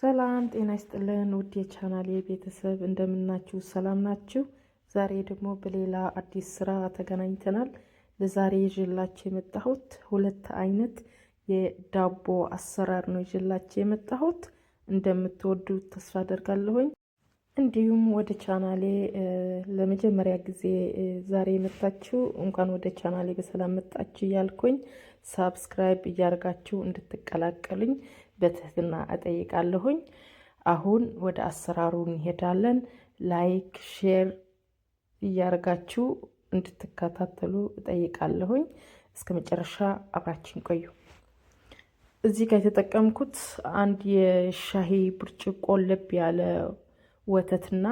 ሰላም ጤና ይስጥልን ውድ የቻናሌ ቤተሰብ እንደምናችሁ ሰላም ናችሁ? ዛሬ ደግሞ በሌላ አዲስ ስራ ተገናኝተናል። ለዛሬ ይዤላችሁ የመጣሁት ሁለት አይነት የዳቦ አሰራር ነው ይዤላችሁ የመጣሁት። እንደምትወዱት ተስፋ አደርጋለሁኝ። እንዲሁም ወደ ቻናሌ ለመጀመሪያ ጊዜ ዛሬ የመጣችሁ እንኳን ወደ ቻናሌ በሰላም መጣችሁ እያልኩኝ ሳብስክራይብ እያደረጋችሁ እንድትቀላቀሉኝ በትህትና እጠይቃለሁኝ። አሁን ወደ አሰራሩ እንሄዳለን። ላይክ ሼር እያደረጋችሁ እንድትከታተሉ እጠይቃለሁኝ። እስከ መጨረሻ አብራችን ቆዩ። እዚህ ጋር የተጠቀምኩት አንድ የሻሂ ብርጭቆ ለብ ያለ ወተትና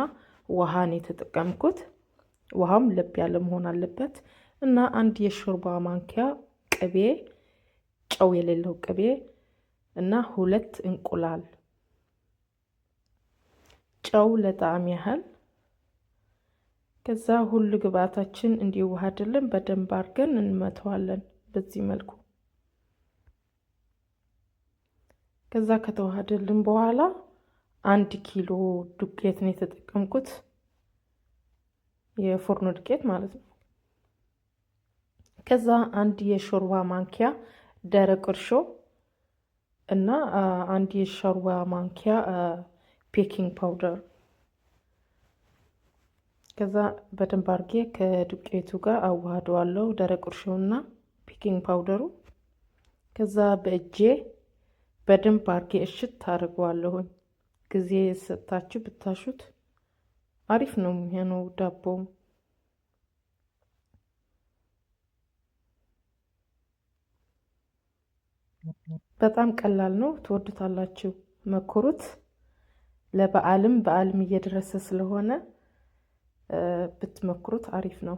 ውሃን የተጠቀምኩት። ውሃም ለብ ያለ መሆን አለበት እና አንድ የሾርባ ማንኪያ ቅቤ፣ ጨው የሌለው ቅቤ እና 2 እንቁላል፣ ጨው ለጣዕም ያህል። ከዛ ሁሉ ግብአታችን እንዲዋሃድልን በደንብ አድርገን እንመተዋለን በዚህ መልኩ። ከዛ ከተዋሃደልን በኋላ 1 ኪሎ ዱቄት ነው የተጠቀምኩት፣ የፎርኖ ዱቄት ማለት ነው። ከዛ 1 የሾርባ ማንኪያ ደረቅ እርሾ እና 1 የሾርባ ማንኪያ ቤኪንግ ፓውደር። ከዛ በደንብ አድርጌ ከዱቄቱ ጋር አዋህደዋለሁ፣ ደረቅ እርሾና ቤኪንግ ፓውደሩ። ከዛ በእጄ በደንብ አድርጌ እሽት ታደርገዋለሁኝ። ጊዜ ሰጣችሁ ብታሹት አሪፍ ነው የሚሆነው ዳቦ። በጣም ቀላል ነው፣ ትወዱታላችሁ፣ መኩሩት። ለበዓልም እየደረሰ ስለሆነ ብትመክሩት አሪፍ ነው።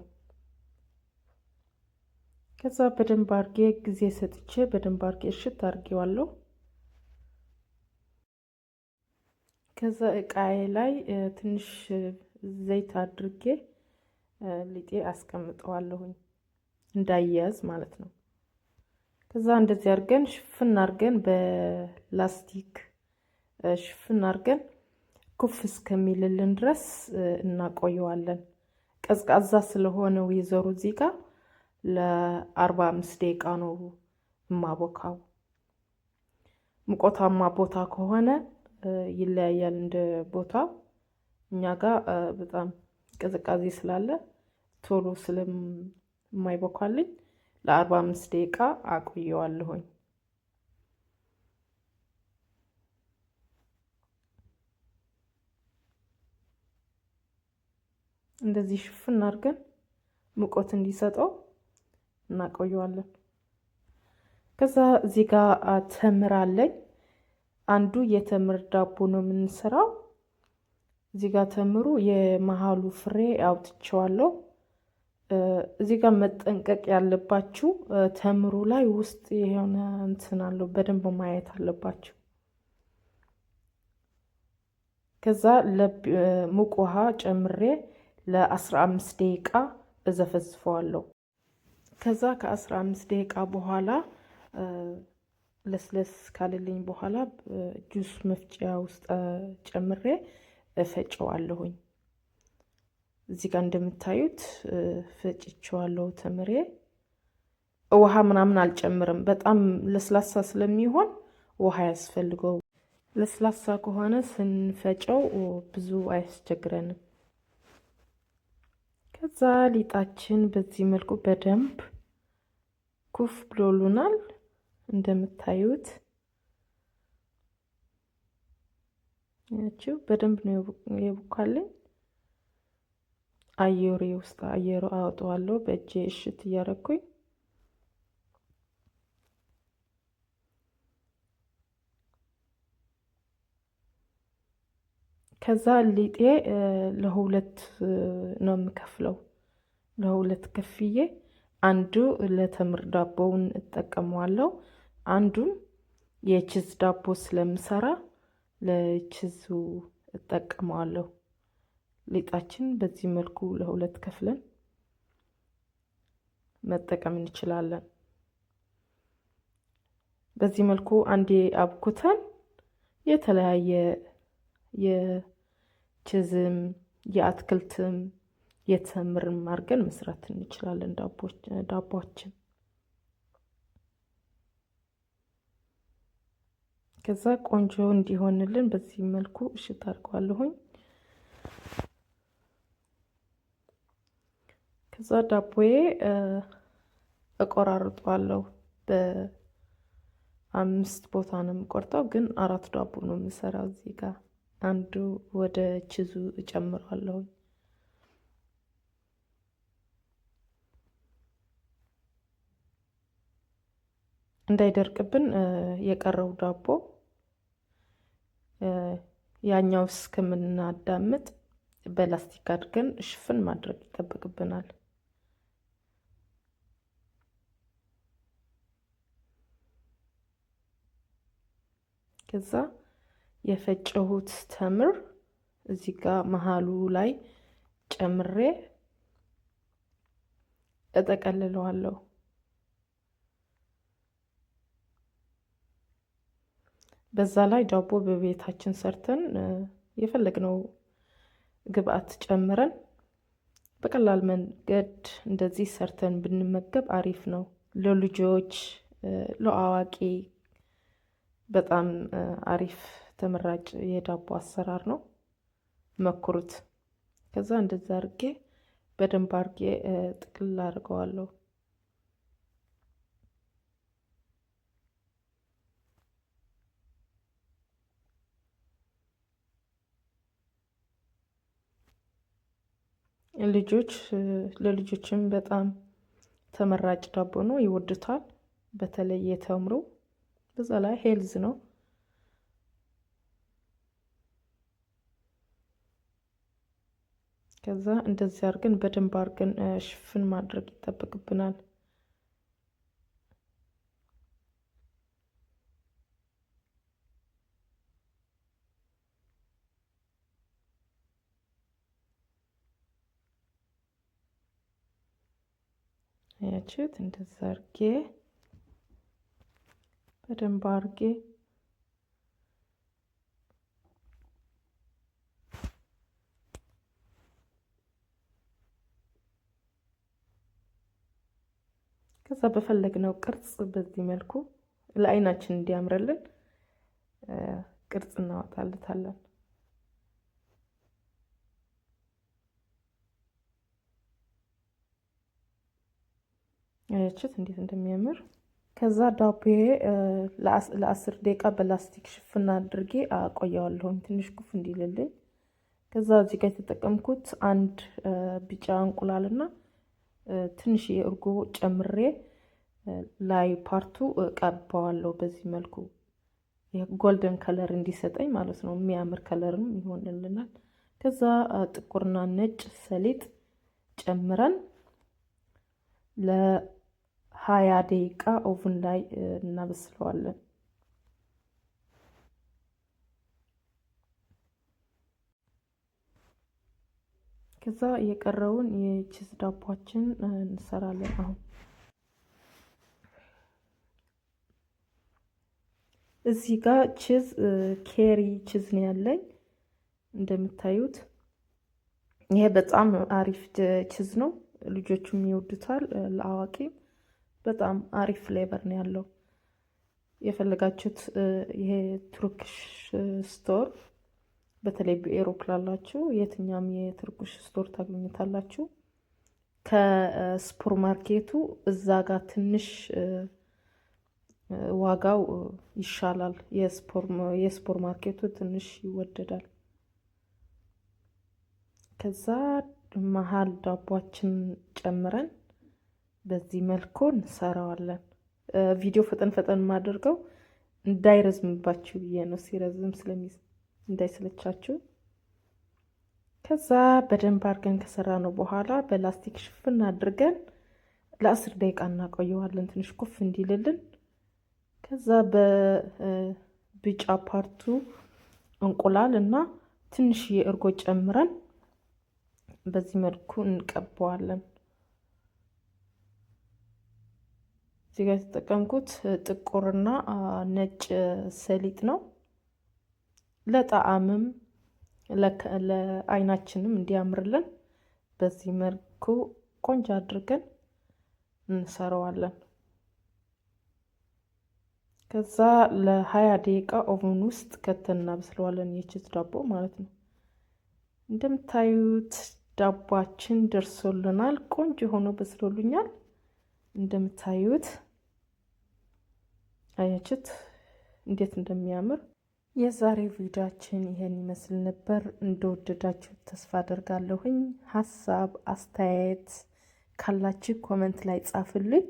ከዛ በደንብ አድርጌ ጊዜ ሰጥቼ በደንብ አድርጌ እሽት አድርጌዋለሁ። ከዛ እቃዬ ላይ ትንሽ ዘይት አድርጌ ሊጤ አስቀምጠዋለሁኝ እንዳይያዝ ማለት ነው። ከዛ እንደዚህ አድርገን ሽፍን አድርገን በላስቲክ ሽፍን አድርገን ኩፍ እስከሚልልን ድረስ እናቆየዋለን። ቀዝቃዛ ስለሆነ ወይዘሮ እዚህ ጋር ለ45 ደቂቃ ነው የማቦካው። ሙቀታማ ቦታ ከሆነ ይለያያል እንደ ቦታ። እኛ ጋር በጣም ቅዝቃዜ ስላለ ቶሎ ስለማይቦካልኝ ለ45 ደቂቃ አቆየዋለሁኝ። እንደዚህ ሽፍን አድርገን ሙቀት እንዲሰጠው እናቆየዋለን። ከዛ እዚህ ጋር ተምር አለኝ። አንዱ የተምር ዳቦ ነው የምንሰራው። እዚህ ጋር ተምሩ የመሃሉ ፍሬ አውጥቼዋለሁ። እዚህ ጋር መጠንቀቅ ያለባችሁ ተምሩ ላይ ውስጥ የሆነ እንትን አለው፣ በደንብ ማየት አለባችሁ። ከዛ ሙቅ ውሃ ጨምሬ ለ15 ደቂቃ እዘፈዝፈዋለሁ። ከዛ ከ15 ደቂቃ በኋላ ለስለስ ካለልኝ በኋላ ጁስ መፍጫ ውስጥ ጨምሬ እፈጨዋለሁኝ። እዚህ ጋር እንደምታዩት ፈጭቼዋለሁ። ተምሬ ውሃ ምናምን አልጨምርም፣ በጣም ለስላሳ ስለሚሆን ውሃ ያስፈልገው። ለስላሳ ከሆነ ስንፈጨው ብዙ አያስቸግረንም። ከዛ ሊጣችን በዚህ መልኩ በደንብ ኩፍ ብሎልናል። እንደምታዩት ያቺው በደንብ ነው የቡካልኝ። አየሩ ውስጥ አየሩ አወጣዋለሁ በእጄ እሽት እያረኩኝ። ከዛ ሊጤ ለሁለት ነው የምከፍለው። ለሁለት ከፍዬ አንዱ ለተምር ዳቦውን እጠቀመዋለሁ፣ አንዱን የቺዝ ዳቦ ስለምሰራ ለቺዙ እጠቀመዋለሁ። ሊጣችን በዚህ መልኩ ለሁለት ከፍለን መጠቀም እንችላለን። በዚህ መልኩ አንዴ አብኩተን የተለያየ የችዝም የአትክልትም የተምርም አድርገን መስራት እንችላለን ዳቦችን። ከዛ ቆንጆ እንዲሆንልን በዚህ መልኩ እሽት አድርገዋለሁኝ። ከዛ ዳቦዬ እቆራርጠዋለሁ። በ5 ቦታ ነው የምቆርጠው፣ ግን 4 ዳቦ ነው የምሰራው። እዚህ ጋር አንዱ ወደ ችዙ እጨምራለሁ። እንዳይደርቅብን የቀረው ዳቦ ያኛው እስከምናዳምጥ በላስቲክ አድርገን ሽፍን ማድረግ ይጠበቅብናል። ከዛ የፈጨሁት ተምር እዚህ ጋር መሃሉ ላይ ጨምሬ እጠቀልለዋለሁ። በዛ ላይ ዳቦ በቤታችን ሰርተን የፈለግነው ግብአት ጨምረን በቀላል መንገድ እንደዚህ ሰርተን ብንመገብ አሪፍ ነው። ለልጆች ለአዋቂ በጣም አሪፍ ተመራጭ የዳቦ አሰራር ነው። መኩሩት። ከዛ እንደዛ አርጌ በደንብ አርጌ ጥቅልል አድርገዋለሁ። ለልጆችም በጣም ተመራጭ ዳቦ ነው፣ ይወዱታል። በተለይ የተምሩ በዛ ላይ ሄልዝ ነው። ከዛ እንደዚህ አድርገን በደንብ አድርገን ሽፍን ማድረግ ይጠበቅብናል። አያችሁት? እንደዛ አድርጌ በደንብ አድርጌ ከዛ በፈለግነው ቅርጽ በዚህ መልኩ ለአይናችን እንዲያምርልን ቅርጽ እናወጣለታለን። አያችሁት እንዴት እንደሚያምር። ከዛ ዳቦዬ ለ10 ደቂቃ በላስቲክ ሽፍና አድርጌ አቆየዋለሁኝ ትንሽ ኩፍ እንዲልልኝ። ከዛ እዚህ ጋር የተጠቀምኩት አንድ ቢጫ እንቁላልና ትንሽ የእርጎ ጨምሬ ላይ ፓርቱ ቀባዋለሁ። በዚህ መልኩ ጎልደን ከለር እንዲሰጠኝ ማለት ነው። የሚያምር ከለርም ይሆንልናል። ከዛ ጥቁርና ነጭ ሰሊጥ ጨምረን ለ20 ደቂቃ ኦቭን ላይ እናበስለዋለን። ከዛ የቀረውን የቺዝ ዳቦችን እንሰራለን። አሁን እዚህ ጋር ቺዝ ኬሪ ቺዝ ነው ያለኝ እንደምታዩት። ይሄ በጣም አሪፍ ቺዝ ነው፣ ልጆቹም ይወዱታል። ለአዋቂም በጣም አሪፍ ፍሌቨር ነው ያለው። የፈለጋችሁት ይሄ ቱርክሽ ስቶር በተለይ በኤሮፕ ላላችሁ የትኛም የቱርክሽ ስቶር ታገኙታላችሁ። ከሱፐር ማርኬቱ እዛ ጋር ትንሽ ዋጋው ይሻላል። የሱፐር ማርኬቱ ትንሽ ይወደዳል። ከዛ መሀል ዳቦችን ጨምረን በዚህ መልኩ እንሰራዋለን። ቪዲዮ ፈጠን ፈጠን ማድርገው እንዳይረዝምባችሁ ብዬ ነው፣ ሲረዝም እንዳይሰለቻችሁ። ከዛ በደንብ አድርገን ከሰራ ነው በኋላ በላስቲክ ሽፍን አድርገን ለ10 ደቂቃ እናቆየዋለን ትንሽ ኩፍ እንዲልልን። ከዛ በቢጫ ፓርቱ እንቁላል እና ትንሽ የእርጎ ጨምረን በዚህ መልኩ እንቀባዋለን። እዚህ ጋር የተጠቀምኩት ጥቁርና ነጭ ሰሊጥ ነው። ለጣዕምም ለአይናችንም እንዲያምርልን በዚህ መልኩ ቆንጆ አድርገን እንሰራዋለን። ከዛ ለ20 ደቂቃ ኦቨን ውስጥ ከተን እናበስለዋለን። የቺዝ ዳቦ ማለት ነው። እንደምታዩት ዳቧችን ደርሶልናል። ቆንጆ ሆኖ በስሎልኛል። እንደምታዩት አያችሁት እንዴት እንደሚያምር። የዛሬው ቪዲዮአችን ይሄን ይመስል ነበር። እንደወደዳችሁ ተስፋ አደርጋለሁኝ። ሀሳብ አስተያየት ካላችሁ ኮመንት ላይ ጻፉልኝ።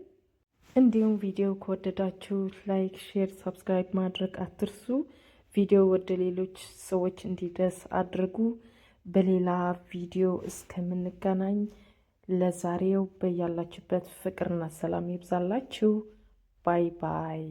እንዲሁም ቪዲዮ ከወደዳችሁ ላይክ፣ ሼር፣ ሰብስክራይብ ማድረግ አትርሱ። ቪዲዮ ወደ ሌሎች ሰዎች እንዲደርስ አድርጉ። በሌላ ቪዲዮ እስከምንገናኝ ለዛሬው በያላችሁበት ፍቅርና ሰላም ይብዛላችሁ። ባይ ባይ።